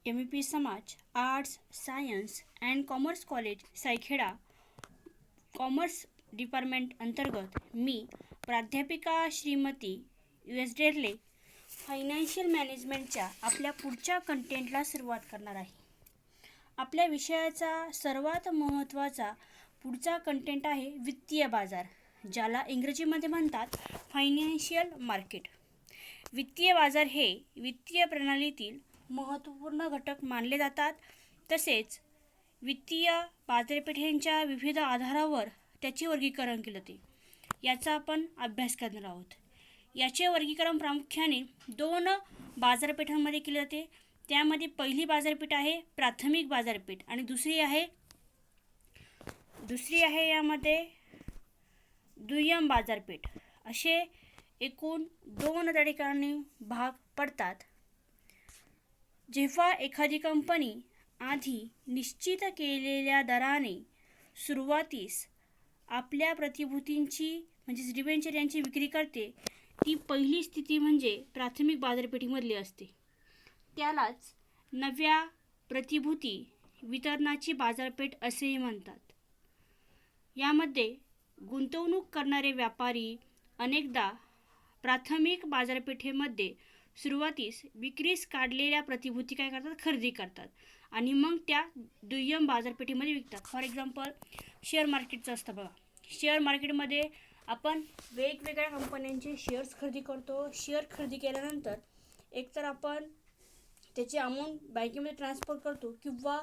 MEP समाज arts science and commerce college Saikheda commerce department अंतर्गत मी प्राध्यापिका श्रीमती US डेरले फायनान्शियल मॅनेजमेंटच्या आपल्या पुढच्या कंटेंटला सुरुवात करणार आहे. आपल्या विषयाचा सर्वात महत्त्वाचा पुढचा कंटेंट आहे वित्तीय बाजार, ज्याला इंग्रजीमध्ये म्हणतात फायनान्शियल मार्केट. वित्तीय बाजार हे वित्तीय प्रणालीतील महत्त्वपूर्ण घटक मानले जातात. तसेच वित्तीय बाजारपेठेंच्या विविध आधारावर त्याचे वर्गीकरण केले जाते. याचा आपण अभ्यास करणार आहोत. याचे वर्गीकरण प्रामुख्याने 2 बाजारपेठांमध्ये केले जाते. त्यामध्ये पहिली बाजारपेठ आहे प्राथमिक बाजारपेठ आणि दुसरी आहे यामध्ये दुय्यम बाजारपेठ. असे एकूण 2 त्या ठिकाणी भाग पडतात. जेव्हा एखादी कंपनी आधी निश्चित केलेल्या दराने सुरुवातीस आपल्या प्रतिभूतींची म्हणजेच डिबेंचर यांची विक्री करते, ती पहिली स्थिती म्हणजे प्राथमिक बाजारपेठीमधली असते. त्यालाच नव्या प्रतिभूती वितरणाची बाजारपेठ असेही म्हणतात. यामध्ये गुंतवणूक करणारे व्यापारी अनेकदा प्राथमिक बाजारपेठेमध्ये सुरुवातीस विक्रीस काढलेल्या प्रतिभूती काय करतात, खरेदी करतात आणि मग त्या दुय्यम बाजारपेठेमध्ये विकतात. फॉर एक्झाम्पल शेअर मार्केटचं असतं बघा. शेअर मार्केटमध्ये आपण वेगवेगळ्या कंपन्यांचे शेअर्स खरेदी करतो. शेअर खरेदी केल्यानंतर एकतर आपण त्याची अमाऊंट बँकेमध्ये ट्रान्सफर करतो किंवा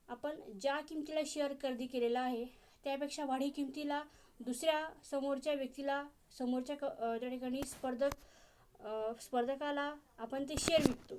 आपण ज्या किमतीला शेअर खरेदी केलेला आहे त्यापेक्षा वाढीव किमतीला दुसऱ्या समोरच्या व्यक्तीला त्या ठिकाणी स्पर्धकाला आपण ते शेअर विकतो.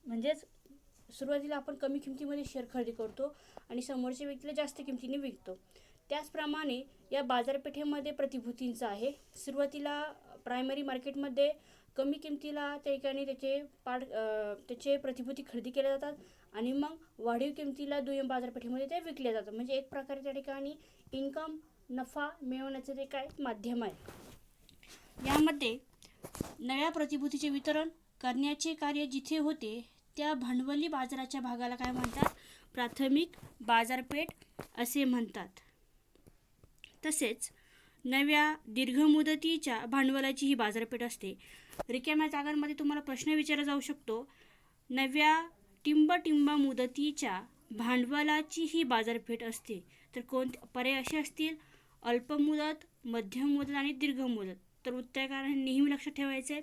म्हणजेच सुरुवातीला आपण कमी किमतीमध्ये शेअर खरेदी करतो आणि समोरच्या व्यक्तीला जास्त किमतीने विकतो. त्याचप्रमाणे या बाजारपेठेमध्ये प्रतिभूतींचं आहे. सुरुवातीला प्रायमरी मार्केटमध्ये कमी किमतीला त्या ठिकाणी त्याचे प्रतिभूती खरेदी केल्या जातात आणि मग वाढीव किमतीला दुय्यम बाजारपेठेमध्ये ते विकले जातात. म्हणजे एक प्रकारे त्या ठिकाणी इन्कम नफा मिळवण्याचं ते काय माध्यम आहे. यामध्ये नव्या प्रतिभूतीचे वितरण करण्याचे कार्य जिथे होते त्या भांडवली बाजाराच्या भागाला काय म्हणतात, प्राथमिक बाजारपेठ असे म्हणतात. तसेच नव्या दीर्घ मुदतीच्या भांडवलाची ही बाजारपेठ असते. रिकाम्या जागांमध्ये तुम्हाला प्रश्न विचारला जाऊ शकतो, नव्या टिंब मुदतीच्या भांडवलाची ही बाजारपेठ असते. तर कोणते पर्याय असे असतील, अल्पमुदत, मध्यम मुदत आणि दीर्घ मुदत. तर उत्तर काय नेहमी लक्षात ठेवायचं आहे,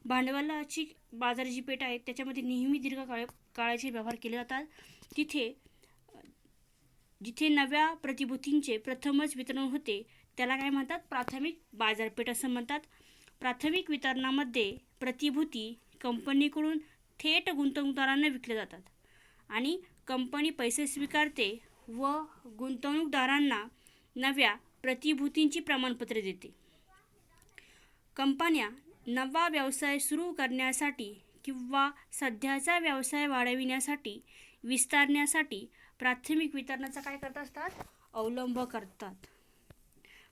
भांडवलाची बाजार जी पेठ आहे त्याच्यामध्ये नेहमी दीर्घ काळाचे व्यवहार केले जातात. जिथे नव्या प्रतिभूतींचे प्रथमच वितरण होते त्याला काय म्हणतात, प्राथमिक बाजारपेठ असं म्हणतात. प्राथमिक वितरणामध्ये प्रतिभूती कंपनीकडून थेट गुंतवणूकदारांना विकल्या जातात आणि कंपनी पैसे स्वीकारते व गुंतवणूकदारांना नव्या प्रतिभूतींची प्रमाणपत्रे देते. कंपन्या नवा व्यवसाय सुरू करण्यासाठी किंवा सध्याचा व्यवसाय वाढविण्यासाठी विस्तारण्यासाठी प्राथमिक वितरणाचा काय करत असतात, अवलंब करतात.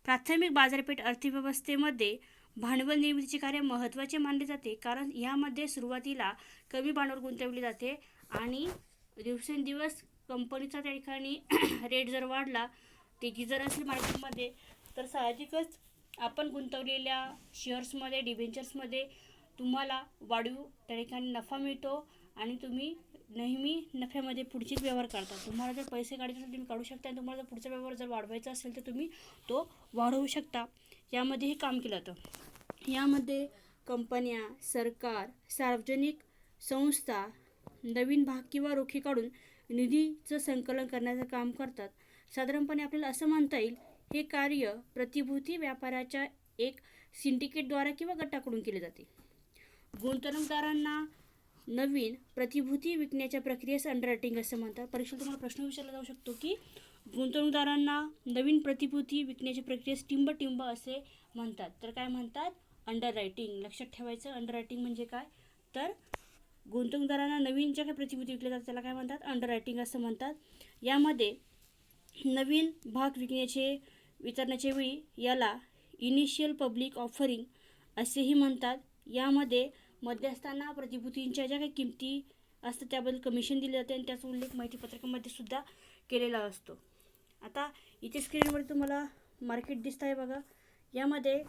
प्राथमिक बाजारपेठ अर्थव्यवस्थेमध्ये भांडवल निर्मितीचे कार्य महत्त्वाचे मानले जाते, कारण यामध्ये सुरुवातीला कमी भांडवल गुंतवले जाते आणि दिवसेंदिवस कंपनीचा त्या ठिकाणी रेट जर वाढला, तेजी जर असेल मार्केटमध्ये, तर साहजिकच आपण गुंतवलेल्या शेअर्समध्ये डिबेंचर्समध्ये तुम्हाला वाढीव त्या ठिकाणी नफा मिळतो आणि तुम्ही नेहमी नफ्यामध्ये पुढचे व्यवहार करता. तुम्हाला जर पैसे काढायचे असेल तुम्ही काढू शकता आणि तुम्हाला जर पुढचा व्यवहार जर वाढवायचा असेल तर तुम्ही तो वाढवू शकता. यामध्ये हे काम केलं जातं. यामध्ये कंपन्या, सरकार, सार्वजनिक संस्था नवीन भाग किंवा रोखे काढून निधीचं संकलन करण्याचं काम करतात. साधारणपणे आपल्याला असं म्हणता येईल, हे कार्य प्रतिभूती व्यापाराच्या एक सिंडिकेटद्वारा किंवा गटाकडून केले जाते. गुंतवणूकदारांना नवीन प्रतिभूती विकण्याच्या प्रक्रियेस अंडररायटिंग असं म्हणतात. परीक्षेत तुम्हाला प्रश्न विचारला जाऊ शकतो की गुंतवणूकदारांना नवीन प्रतिभूती विकण्याच्या प्रक्रियेस टिंब असे म्हणतात. तर काय म्हणतात, अंडररायटिंग. लक्षात ठेवायचं, अंडररायटिंग म्हणजे काय, तर गुंतवणूकदारांना नवीन ज्या काही प्रतिभूती विकल्या जातात त्याला काय म्हणतात, अंडररायटिंग असं म्हणतात. यामध्ये नवीन भाग वितरणाच्या वेळी याला इनिशियल पब्लिक ऑफरिंग असेही म्हणतात. यामध्ये मध्यस्थांना प्रतिभूतींच्या ज्या काही किमती असतं त्याबद्दल कमिशन दिले जाते आणि त्याचा उल्लेख माहितीपत्रकामध्ये सुद्धा केलेला असतो. आता इथे स्क्रीनवर तुम्हाला मार्केट दिसत आहे बघा. यामध्ये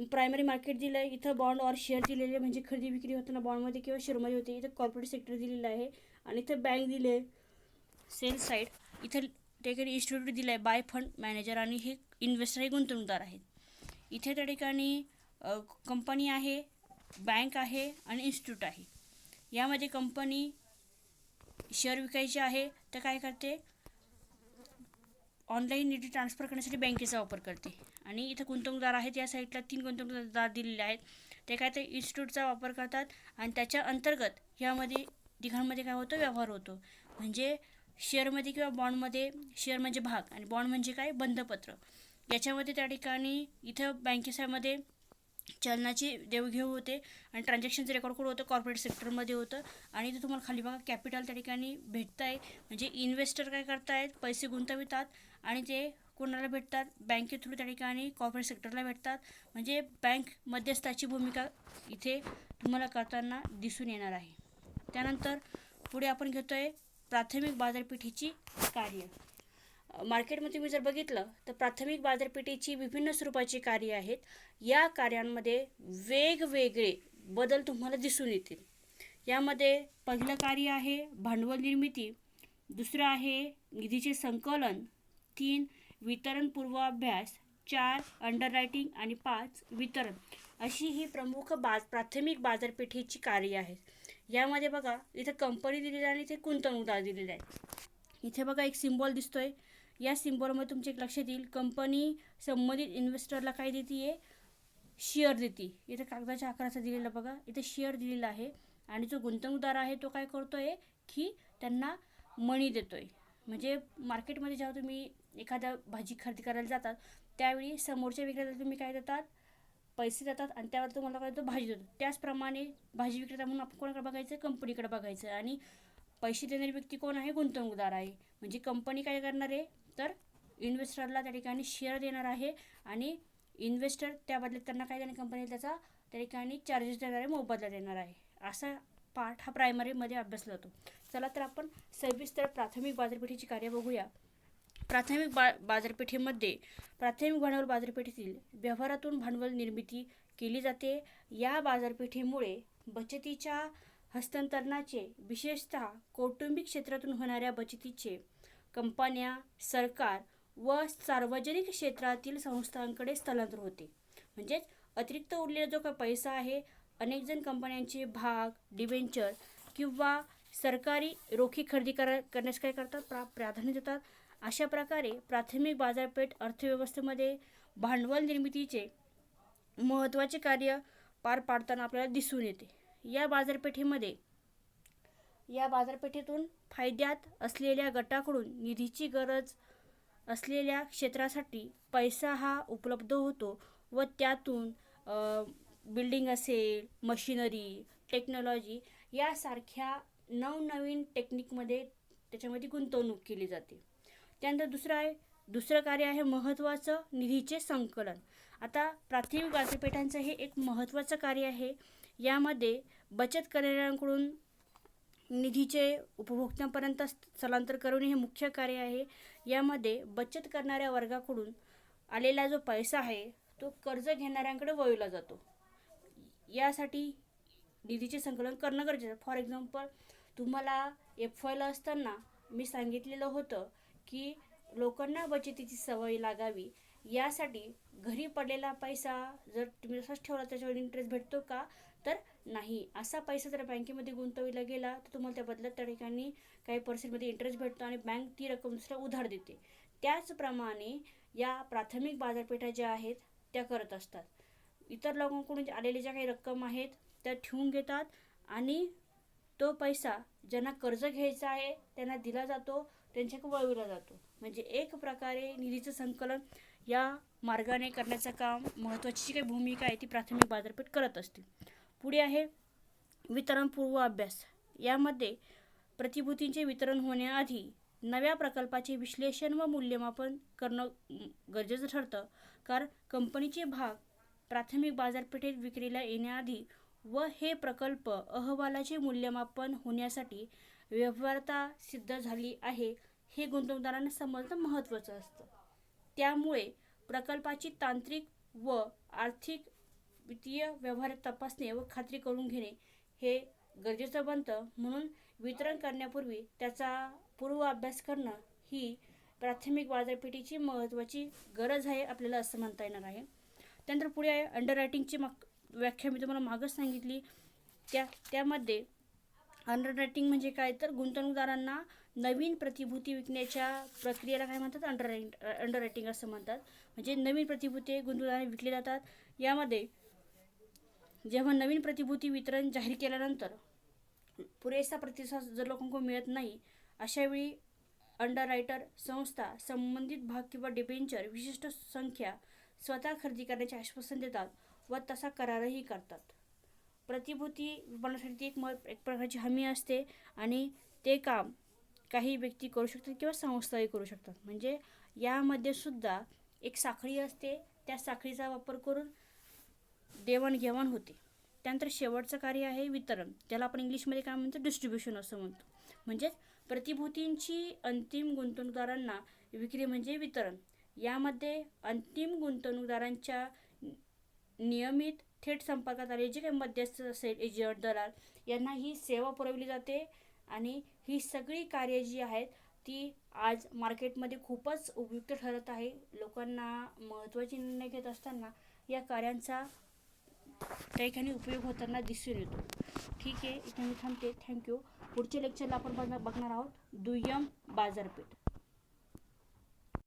प्रायमरी मार्केट दिलं आहे, इथं बॉन्ड और शेअर दिलेले आहे, म्हणजे खरेदी विक्री होताना बॉन्डमध्ये किंवा शेअरमध्ये होते. इथं कॉर्पोरेट सेक्टर दिलेलं आहे आणि इथं बँक दिले आहे. सेल साईड इथं त्या ठिकाणी इन्स्टिट्यूट दिलं आहे, बाय फंड मॅनेजर, आणि हे इन्व्हेस्टर हे गुंतवणूकदार आहेत. इथे त्या ठिकाणी कंपनी आहे, बँक आहे आणि इन्स्टिट्यूट आहे. यामध्ये कंपनी शेअर विकायचे आहे तर काय करते, ऑनलाईन निधी ट्रान्सफर करण्यासाठी बँकेचा वापर करते. आणि इथं गुंतवणूकदार आहेत, या साईडला 3 गुंतवणूकदार दिलेले आहेत. ते काय ते इन्स्टिट्यूटचा वापर करतात आणि त्याच्या अंतर्गत ह्यामध्ये तिघांमध्ये काय होतं, व्यवहार होतो. म्हणजे शेअरमध्ये किंवा बॉन्डमध्ये, शेअर म्हणजे भाग आणि बॉन्ड म्हणजे काय, बंधपत्र. याच्यामध्ये त्या ठिकाणी इथं बँकेच्यामध्ये चलनाची देवघेव होते आणि ट्रान्झॅक्शनचं रेकॉर्ड कुठं होतं, कॉर्पोरेट सेक्टरमध्ये होतं. आणि इथं तुम्हाला खाली बघा कॅपिटल त्या ठिकाणी भेटत आहे, म्हणजे इन्व्हेस्टर काय करतायत, पैसे गुंतवितात आणि ते कोणाला भेटतात, बँके थ्रू त्या ठिकाणी कॉर्पोरेट सेक्टरला भेटतात. म्हणजे बँक मध्यस्थाची भूमिका इथे तुम्हाला करताना दिसून येणार आहे. त्यानंतर पुढे आपण घेतोय प्राथमिक बाजारपेठेची कार्य. मार्केटमध्ये तुम्ही जर बघितलं तर प्राथमिक बाजारपेठेची विभिन्न स्वरूपाची कार्य आहेत. या कार्यांमध्ये वेगवेगळे बदल तुम्हाला दिसून येतील. यामध्ये पहिलं कार्य आहे भांडवल निर्मिती, दुसरं आहे निधीचे संकलन, 3 वितरण पूर्वाभ्यास, 4 अंडररायटिंग आणि 5 वितरण. अशी ही प्रमुख प्राथमिक बाजारपेठेची कार्य आहेत. यामध्ये बघा इथे कंपनी दिलेली आहे आणि इथे गुंतवणूकदार दिलेले आहेत. इथे बघा एक सिम्बॉल दिसतोय. या सिम्बॉलमध्ये तुमच्या एक लक्षात येईल, कंपनी संबंधित इन्व्हेस्टरला काय देते आहे, शेअर देते. इथे कागदाच्या आकाराचा दिलेला बघा, इथे शेअर दिलेला आहे. आणि जो गुंतवणूकदार आहे तो काय करतोय की त्यांना मनी देतोय. म्हणजे मार्केटमध्ये जेव्हा तुम्ही एखादा भाजी खरेदी करायला जातात त्यावेळी समोरच्या विक्रेत्याला तुम्ही काय देतात, पैसे देतात आणि त्यावर तुम्हाला काय देतो, भाजी देतो. त्याचप्रमाणे भाजी विक्रेता म्हणून आपण कोणाकडे बघायचं, कंपनीकडे बघायचं. आणि पैसे देणारी व्यक्ती कोण आहे, गुंतवणूकदार आहे. म्हणजे कंपनी काय करणार आहे तर इन्व्हेस्टरला त्या ठिकाणी शेअर देणार आहे आणि इन्व्हेस्टर त्या बदल्यात त्यांना काय देणार, कंपनीला त्याचा त्या ठिकाणी चार्जेस देणार आहे, मोबदला देणार आहे. असा पार्ट हा प्रायमरीमध्ये अभ्यासला जातो. चला तर आपण सविस्तर प्राथमिक बाजारपेठेची कार्य बघूया. प्राथमिक बाजारपेठेमध्ये प्राथमिक भांडवल बाजारपेठेतील व्यवहारातून भांडवल निर्मिती केली जाते. या बाजारपेठेमुळे बचतीच्या हस्तांतरणाचे, विशेषतः कौटुंबिक क्षेत्रातून होणाऱ्या बचतीचे कंपन्या, सरकार व सार्वजनिक क्षेत्रातील संस्थांकडे स्थलांतर होते. म्हणजेच अतिरिक्त उरलेला जो काही पैसा आहे, अनेकजण कंपन्यांचे भाग, डिबेंचर किंवा सरकारी रोखी खरेदी करण्यास काय करतात, प्राधान्य देतात. अशा प्रकारे प्राथमिक बाजारपेठ अर्थव्यवस्थेमध्ये भांडवल निर्मितीचे महत्त्वाचे कार्य पार पाडताना आपल्याला दिसून येते. या बाजारपेठेतून फायद्यात असलेल्या गटाकडून निधीची गरज असलेल्या क्षेत्रासाठी पैसा हा उपलब्ध होतो व त्यातून बिल्डिंग असेल, मशिनरी, टेक्नॉलॉजी यासारख्या नवनवीन टेक्निकमध्ये त्याच्यामध्ये गुंतवणूक केली जाते. त्यानंतर दुसरं कार्य आहे महत्त्वाचं निधीचे संकलन. आता प्राथमिक बाजारपेठांचं हे एक महत्त्वाचं कार्य आहे. यामध्ये बचत करणाऱ्यांकडून निधीचे उपभोक्त्यांपर्यंत स्थलांतर करणे हे मुख्य कार्य आहे. यामध्ये बचत करणाऱ्या वर्गाकडून आलेला जो पैसा आहे तो कर्ज घेणाऱ्यांकडे वळवला जातो. यासाठी निधीचे संकलन करणं गरजेचं आहे. फॉर एक्झाम्पल तुम्हाला FYला असताना मी सांगितलेलं होतं की लोकांना बचतीची सवय लागावी, यासाठी घरी पडलेला पैसा जर तुम्ही तसाच ठेवला त्याच्यावर इंटरेस्ट भेटतो का, तर नाही. असा पैसा जर बँकेमध्ये गुंतवला गेला तर तुम्हाला त्या बदल्यात त्या ठिकाणी काही पर्सेंटमध्ये इंटरेस्ट भेटतो आणि बँक ती रक्कम दुसऱ्या उधार देते. त्याचप्रमाणे या प्राथमिक बाजारपेठा ज्या आहेत त्या करत असतात. इतर लोकांकडून आलेल्या ज्या काही रक्कम आहेत त्या ठेवून घेतात आणि तो पैसा ज्यांना कर्ज घ्यायचा आहे त्यांना दिला जातो, त्यांच्याकडे वळविला जातो. म्हणजे एक प्रकारे निधीचं संकलन या मार्गाने करण्याचं काम, महत्त्वाची जी काही भूमिका आहे ती प्राथमिक बाजारपेठ करत असते. पुढे आहे वितरण पूर्व अभ्यास. यामध्ये प्रतिभूतींचे वितरण होण्याआधी नव्या प्रकल्पाचे विश्लेषण व मूल्यमापन करणं गरजेचं ठरतं. कारण कंपनीचे भाग प्राथमिक बाजारपेठेत विक्रीला येण्याआधी व हे प्रकल्प अहवालाचे मूल्यमापन होण्यासाठी व्यवहार्यता सिद्ध झाली आहे हे गुंतवणूकदारांना समजणं महत्त्वाचं असतं. त्यामुळे प्रकल्पाची तांत्रिक व आर्थिक वित्तीय व्यवहार तपासणे व खात्री करून घेणे हे गरजेचं बनतं. म्हणून वितरण करण्यापूर्वी त्याचा पूर्वाभ्यास करणं ही प्राथमिक बाजारपेठेची महत्त्वाची गरज आहे आपल्याला असं म्हणता येणार आहे. त्यानंतर पुढे आहे अंडर रायटिंगची व्याख्या मी तुम्हाला मागच सांगितली. त्यामध्ये अंडर रायटिंग म्हणजे काय, तर गुंतवणूकदारांना नवीन प्रतिभूती विकण्याच्या प्रक्रियेला काय म्हणतात, अंडर रायटिंग असं म्हणतात. म्हणजे नवीन प्रतिभूती गुंतवणूकदारांना विकले जातात. यामध्ये जेव्हा नवीन प्रतिभूती वितरण जाहीर केल्यानंतर पुरेसा प्रतिसाद जर लोकांना मिळत नाही, अशावेळी अंडररायटर संस्था संबंधित भाग किंवा डिबेंचर विशिष्ट संख्या स्वतः खरेदी करण्याचे आश्वासन देतात व तसा करारही करतात. प्रतिभूती विपणनासाठी एक प्रकारची हमी असते आणि ते काम काही व्यक्ती करू शकतात किंवा संस्थाही करू शकतात. म्हणजे यामध्ये सुद्धा एक साखळी असते, त्या साखळीचा वापर करून देवाणघेवाण होते. त्यानंतर शेवटचं कार्य आहे वितरण, ज्याला आपण इंग्लिशमध्ये काय म्हणतो, डिस्ट्रीब्युशन असं म्हणतो. म्हणजेच प्रतिभूतींची अंतिम गुंतवणूकदारांना विक्री म्हणजे वितरण. यामध्ये अंतिम गुंतवणूकदारांच्या नियमित थेट संपर्कात आले जे काही मध्यस्थ असेल, एजंट, दलाल, यांना ही सेवा पुरवली जाते. आणि ही सगळी कार्य जी आहेत ती आज मार्केटमध्ये खूपच उपयुक्त ठरत आहे. लोकांना महत्त्वाचे निर्णय घेत असताना या कार्यांचा त्या ठिकाणी उपयोग होताना दिसून येतो. ठीक आहे, इथे मी थांबते. थँक्यू. पुढच्या लेक्चरला आपण बघणार आहोत दुय्यम बाजारपेठ.